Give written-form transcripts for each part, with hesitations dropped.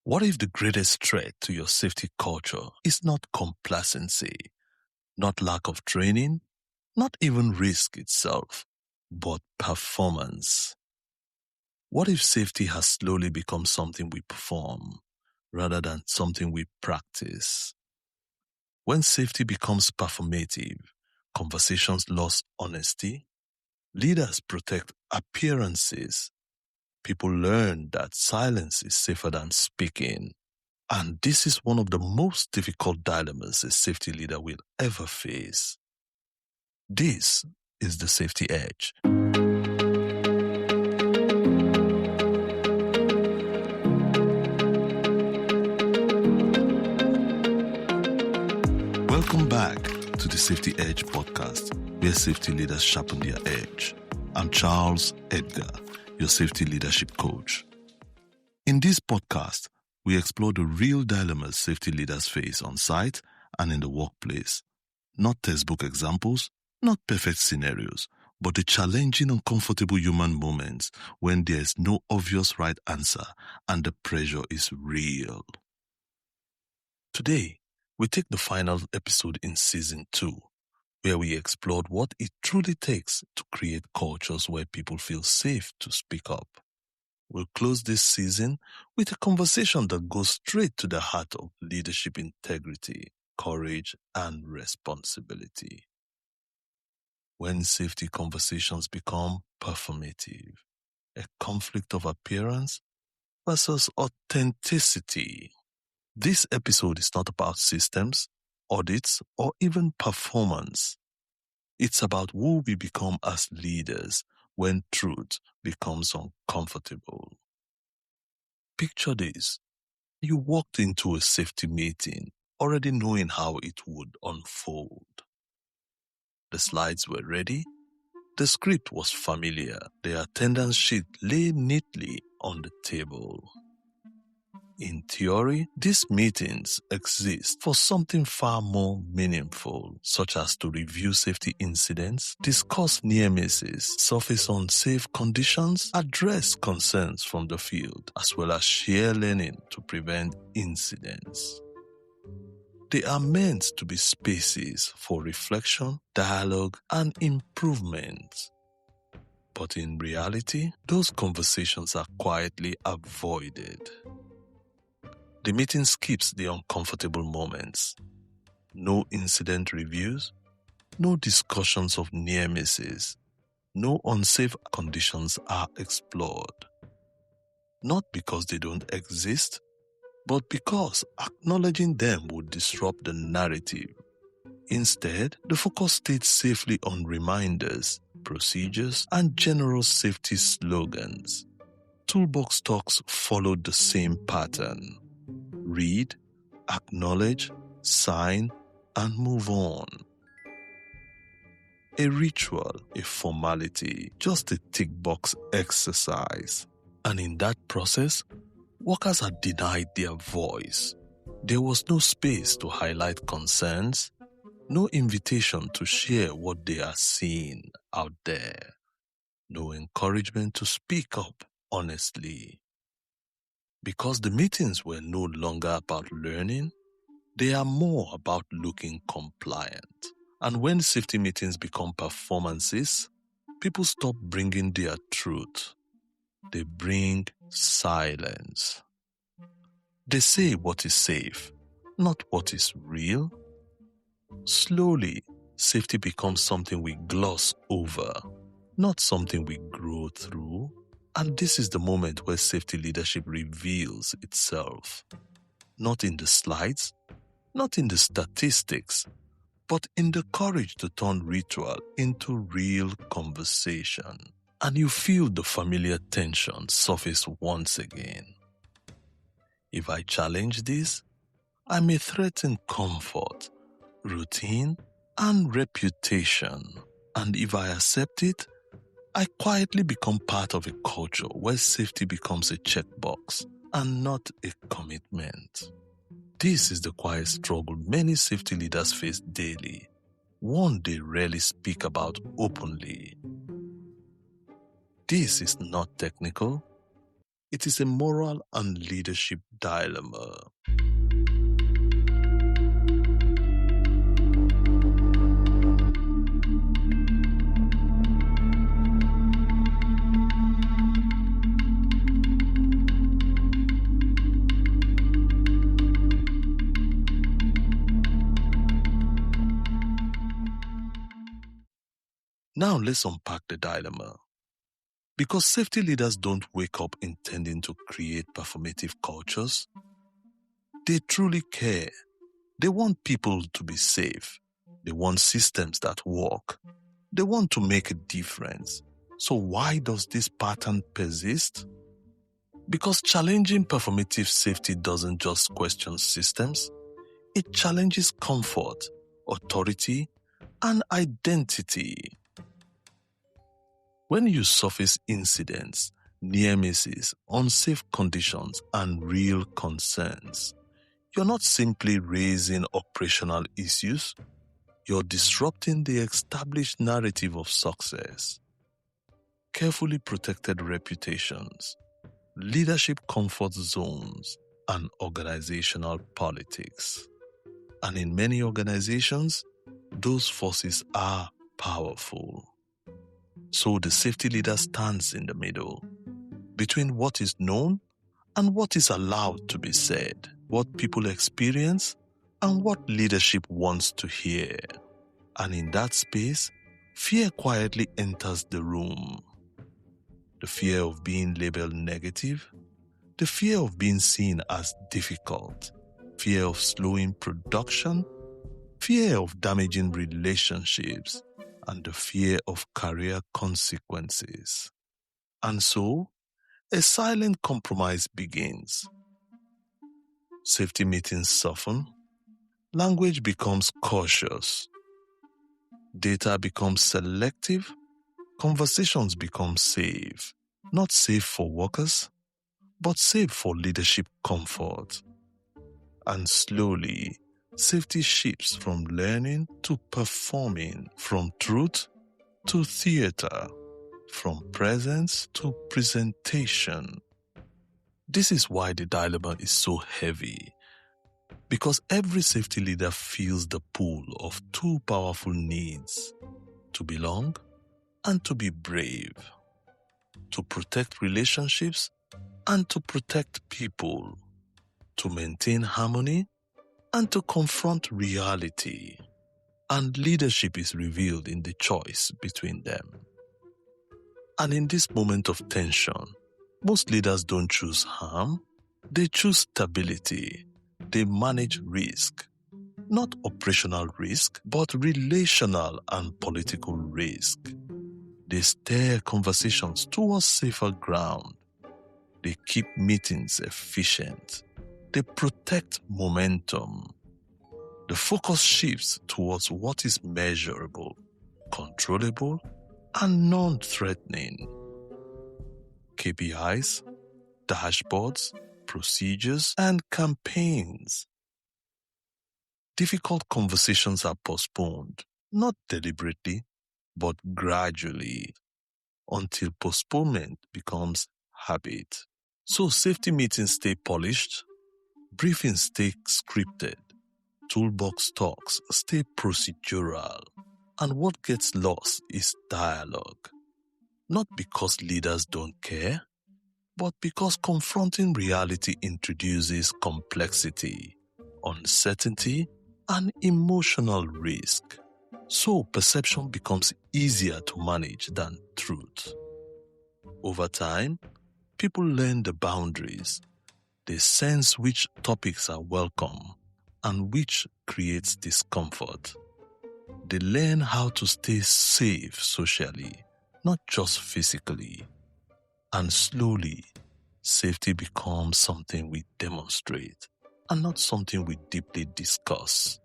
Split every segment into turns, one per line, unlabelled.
What if the greatest threat to your safety culture is not complacency, not lack of training, not even risk itself, but performance? What if safety has slowly become something we perform rather than something we practice? When safety becomes performative, conversations lose honesty, leaders protect appearances, people learn that silence is safer than speaking. And this is one of the most difficult dilemmas a safety leader will ever face. This is the Safety Edge. Welcome back to the Safety Edge podcast, where safety leaders sharpen their edge. I'm Charles Edgar, your safety leadership coach. In this podcast, we explore the real dilemmas safety leaders face on site and in the workplace. Not textbook examples, not perfect scenarios, but the challenging, uncomfortable human moments when there's no obvious right answer and the pressure is real. Today, we take the final episode in Season 2, where we explored what it truly takes to create cultures where people feel safe to speak up. We'll close this season with a conversation that goes straight to the heart of leadership integrity, courage, and responsibility. When safety conversations become performative, a conflict of appearance versus authenticity. This episode is not about systems, audits, or even performance. It's about who we become as leaders when truth becomes uncomfortable. Picture this. You walked into a safety meeting already knowing how it would unfold. The slides were ready. The script was familiar. The attendance sheet lay neatly on the table. In theory, these meetings exist for something far more meaningful, such as to review safety incidents, discuss near misses, surface unsafe conditions, address concerns from the field, as well as share learning to prevent incidents. They are meant to be spaces for reflection, dialogue, and improvement. But in reality, those conversations are quietly avoided. The meeting skips the uncomfortable moments. No incident reviews, no discussions of near misses, no unsafe conditions are explored. Not because they don't exist, but because acknowledging them would disrupt the narrative. Instead, the focus stayed safely on reminders, procedures, and general safety slogans. Toolbox talks followed the same pattern. Read, acknowledge, sign, and move on. A ritual, a formality, just a tick box exercise. And in that process, workers are denied their voice. There was no space to highlight concerns, no invitation to share what they are seeing out there, no encouragement to speak up honestly. Because the meetings were no longer about learning, they are more about looking compliant. And when safety meetings become performances, people stop bringing their truth. They bring silence. They say what is safe, not what is real. Slowly, safety becomes something we gloss over, not something we grow through. And this is the moment where safety leadership reveals itself. Not in the slides, not in the statistics, but in the courage to turn ritual into real conversation. And you feel the familiar tension surface once again. If I challenge this, I may threaten comfort, routine, and reputation. And if I accept it, I quietly become part of a culture where safety becomes a checkbox and not a commitment. This is the quiet struggle many safety leaders face daily, one they rarely speak about openly. This is not technical, It is a moral and leadership dilemma. Now let's unpack the dilemma. Because safety leaders don't wake up intending to create performative cultures, they truly care. They want people to be safe. They want systems that work. They want to make a difference. So why does this pattern persist? Because challenging performative safety doesn't just question systems, it challenges comfort, authority, and identity. When you surface incidents, near misses, unsafe conditions, and real concerns, you're not simply raising operational issues, you're disrupting the established narrative of success. Carefully protected reputations, leadership comfort zones, and organizational politics. And in many organizations, those forces are powerful. So the safety leader stands in the middle, between what is known and what is allowed to be said, what people experience and what leadership wants to hear. And in that space, fear quietly enters the room. The fear of being labeled negative, the fear of being seen as difficult, fear of slowing production, fear of damaging relationships, and the fear of career consequences. And so, a silent compromise begins. Safety meetings soften, language becomes cautious, data becomes selective, conversations become safe. Not safe for workers, but safe for leadership comfort. And slowly, safety shifts from learning to performing, from truth to theater, from presence to presentation. This is why the dilemma is so heavy, because every safety leader feels the pull of two powerful needs: to belong and to be brave, to protect relationships and to protect people, to maintain harmony and to confront reality. And leadership is revealed in the choice between them. And in this moment of tension, most leaders don't choose harm, they choose stability. They manage risk, not operational risk, but relational and political risk. They steer conversations towards safer ground. They keep meetings efficient. They protect momentum. The focus shifts towards what is measurable, controllable, and non-threatening. KPIs, dashboards, procedures, and campaigns. Difficult conversations are postponed, not deliberately, but gradually, until postponement becomes habit. So safety meetings stay polished, briefings stay scripted, toolbox talks stay procedural, and what gets lost is dialogue. Not because leaders don't care, but because confronting reality introduces complexity, uncertainty, and emotional risk. So perception becomes easier to manage than truth. Over time, people learn the boundaries. They sense which topics are welcome and which creates discomfort. They learn how to stay safe socially, not just physically. And slowly, safety becomes something we demonstrate and not something we deeply discuss.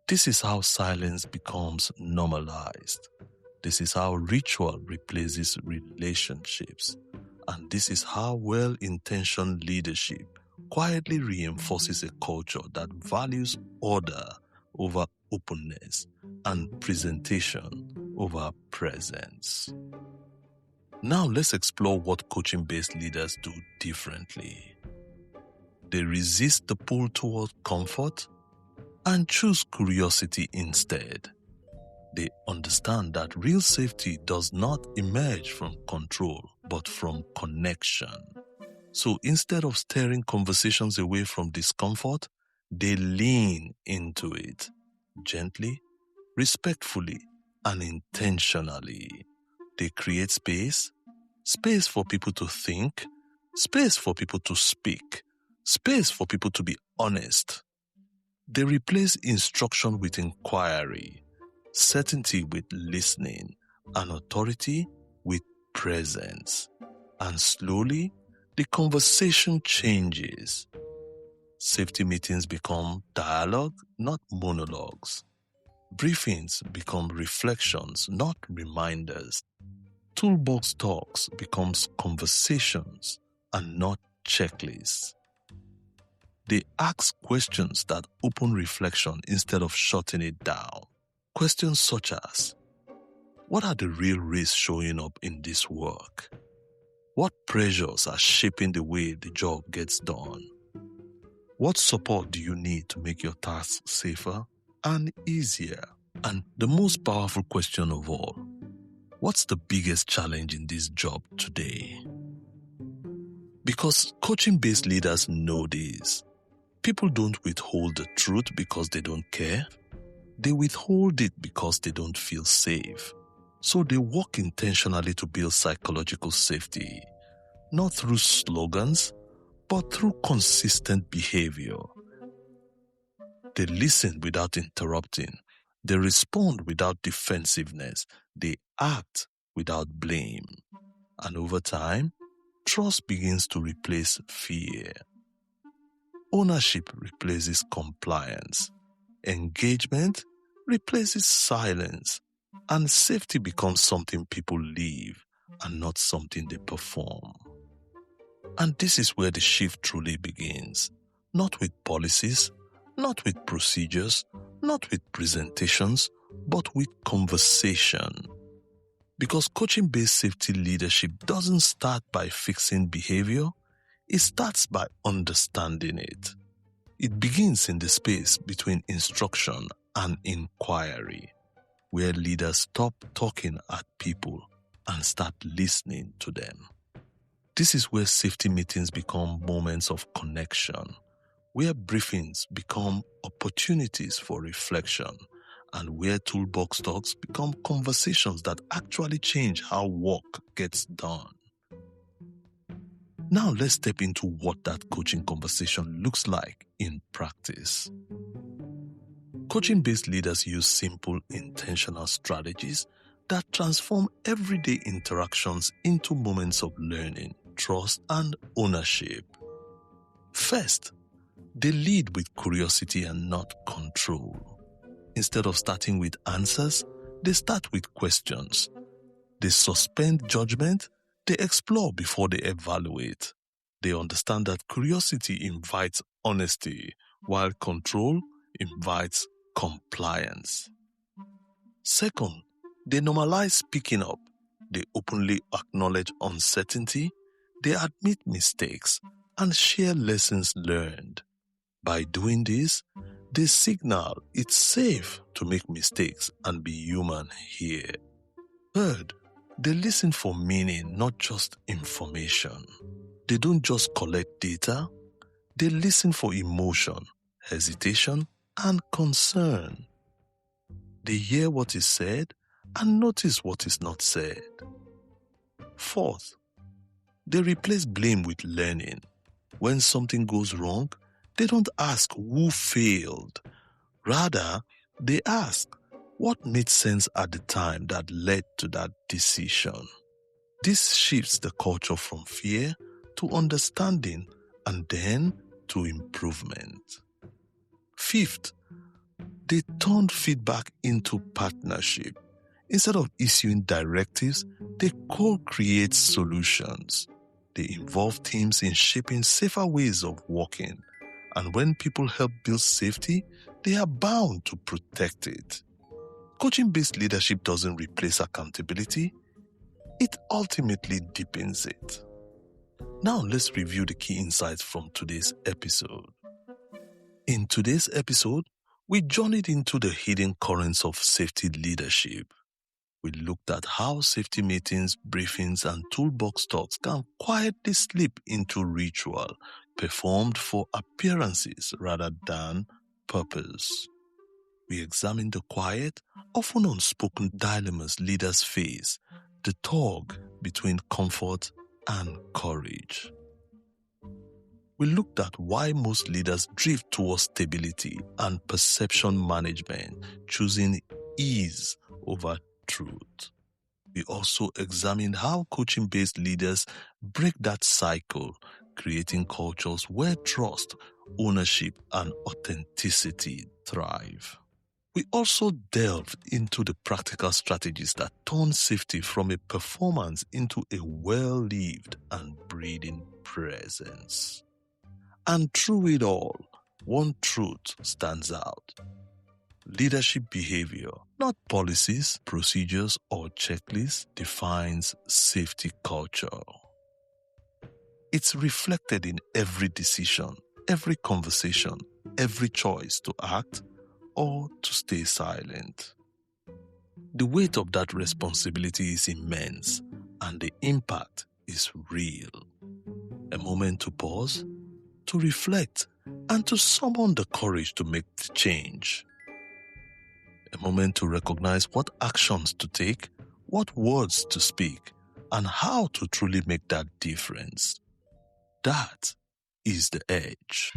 This is how silence becomes normalized. This is how ritual replaces relationships. And this is how well-intentioned leadership quietly reinforces a culture that values order over openness and presentation over presence. Now let's explore what coaching-based leaders do differently. They resist the pull toward comfort and choose curiosity instead. They understand that real safety does not emerge from control, but from connection. So instead of steering conversations away from discomfort, they lean into it gently, respectfully, and intentionally. They create space for people to think, space for people to speak, space for people to be honest. They replace instruction with inquiry, certainty with listening, and authority with presence. And slowly, the conversation changes. Safety meetings become dialogue, not monologues. Briefings become reflections, not reminders. Toolbox talks becomes conversations and not checklists. They ask questions that open reflection instead of shutting it down. Questions such as, what are the real risks showing up in this work? What pressures are shaping the way the job gets done? What support do you need to make your tasks safer and easier? And the most powerful question of all, what's the biggest challenge in this job today? Because coaching-based leaders know this. People don't withhold the truth because they don't care. They withhold it because they don't feel safe. So they work intentionally to build psychological safety, not through slogans, but through consistent behavior. They listen without interrupting. They respond without defensiveness. They act without blame. And over time, trust begins to replace fear. Ownership replaces compliance. Engagement replaces silence. And safety becomes something people live and not something they perform. And this is where the shift truly begins. Not with policies, not with procedures, not with presentations, but with conversation. Because coaching-based safety leadership doesn't start by fixing behavior, it starts by understanding it. It begins in the space between instruction and inquiry, where leaders stop talking at people and start listening to them. This is where safety meetings become moments of connection, where briefings become opportunities for reflection, and where toolbox talks become conversations that actually change how work gets done. Now let's step into what that coaching conversation looks like in practice. Coaching-based leaders use simple, intentional strategies that transform everyday interactions into moments of learning, trust, and ownership. First, they lead with curiosity and not control. Instead of starting with answers, they start with questions. They suspend judgment, they explore before they evaluate. They understand that curiosity invites honesty, while control invites compliance. Second, they normalize speaking up. They openly acknowledge uncertainty, they admit mistakes, and share lessons learned. By doing this, they signal it's safe to make mistakes and be human here. Third, they listen for meaning, not just information. They don't just collect data, they listen for emotion, hesitation, and concern. They hear what is said and notice what is not said. Fourth, they replace blame with learning. When something goes wrong, they don't ask who failed. Rather, they ask what made sense at the time that led to that decision. This shifts the culture from fear to understanding and then to improvement. Fifth, they turn feedback into partnership. Instead of issuing directives, they co-create solutions. They involve teams in shaping safer ways of working. And when people help build safety, they are bound to protect it. Coaching-based leadership doesn't replace accountability, it ultimately deepens it. Now let's review the key insights from today's episode. In today's episode, we journeyed into the hidden currents of safety leadership. We looked at how safety meetings, briefings, and toolbox talks can quietly slip into ritual, performed for appearances rather than purpose. We examined the quiet, often unspoken dilemmas leaders face, the tug between comfort and courage. We looked at why most leaders drift towards stability and perception management, choosing ease over truth. We also examined how coaching-based leaders break that cycle, creating cultures where trust, ownership, and authenticity thrive. We also delved into the practical strategies that turn safety from a performance into a well-lived and breathing presence. And through it all, one truth stands out. Leadership behavior, not policies, procedures, or checklists, defines safety culture. It's reflected in every decision, every conversation, every choice to act or to stay silent. The weight of that responsibility is immense, and the impact is real. A moment to pause, to reflect, and to summon the courage to make the change. A moment to recognize what actions to take, what words to speak, and how to truly make that difference. That is the edge.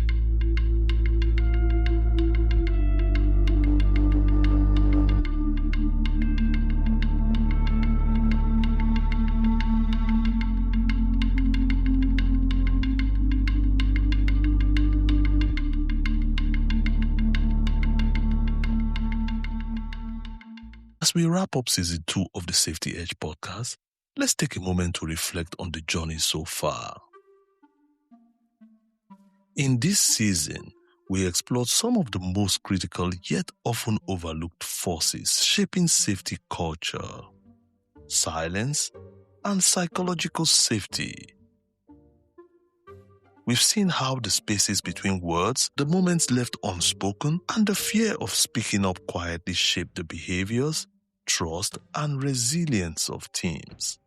As we wrap up Season 2 of the Safety Edge podcast, let's take a moment to reflect on the journey so far. In this season, we explored some of the most critical yet often overlooked forces shaping safety culture: silence and psychological safety. We've seen how the spaces between words, the moments left unspoken, and the fear of speaking up quietly shape the behaviors, trust, and resilience of teams.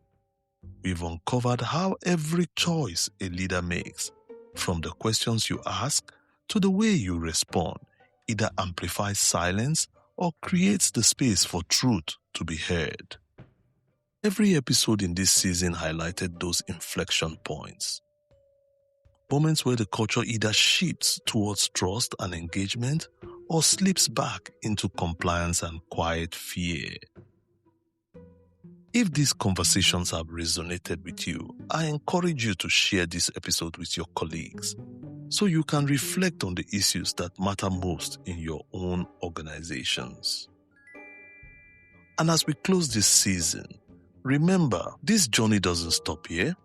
We've uncovered how every choice a leader makes, from the questions you ask to the way you respond, either amplifies silence or creates the space for truth to be heard. Every episode in this season highlighted those inflection points. Moments where the culture either shifts towards trust and engagement or slips back into compliance and quiet fear. If these conversations have resonated with you, I encourage you to share this episode with your colleagues so you can reflect on the issues that matter most in your own organizations. And as we close this season, remember, this journey doesn't stop here.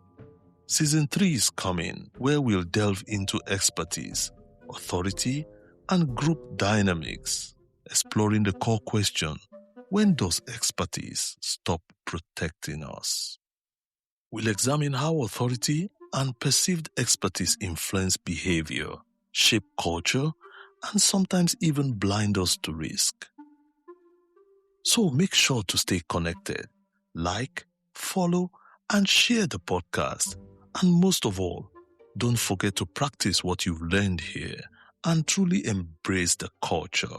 Season 3 is coming, where we'll delve into expertise, authority, and group dynamics, exploring the core question: when does expertise stop protecting us? We'll examine how authority and perceived expertise influence behavior, shape culture, and sometimes even blind us to risk. So make sure to stay connected, like, follow, and share the podcast. And most of all, don't forget to practice what you've learned here and truly embrace the culture,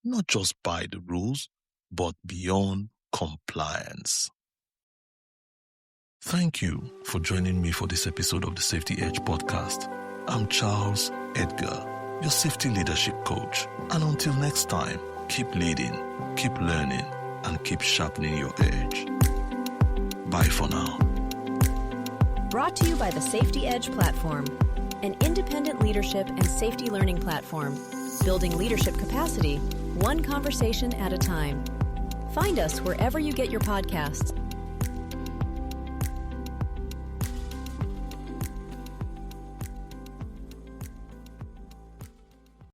not just by the rules, but beyond compliance. Thank you for joining me for this episode of the Safety Edge podcast. I'm Charles Edgar, your safety leadership coach. And until next time, keep leading, keep learning, and keep sharpening your edge. Bye for now.
Brought to you by the Safety Edge platform, an independent leadership and safety learning platform, building leadership capacity, one conversation at a time. Find us wherever you get your podcasts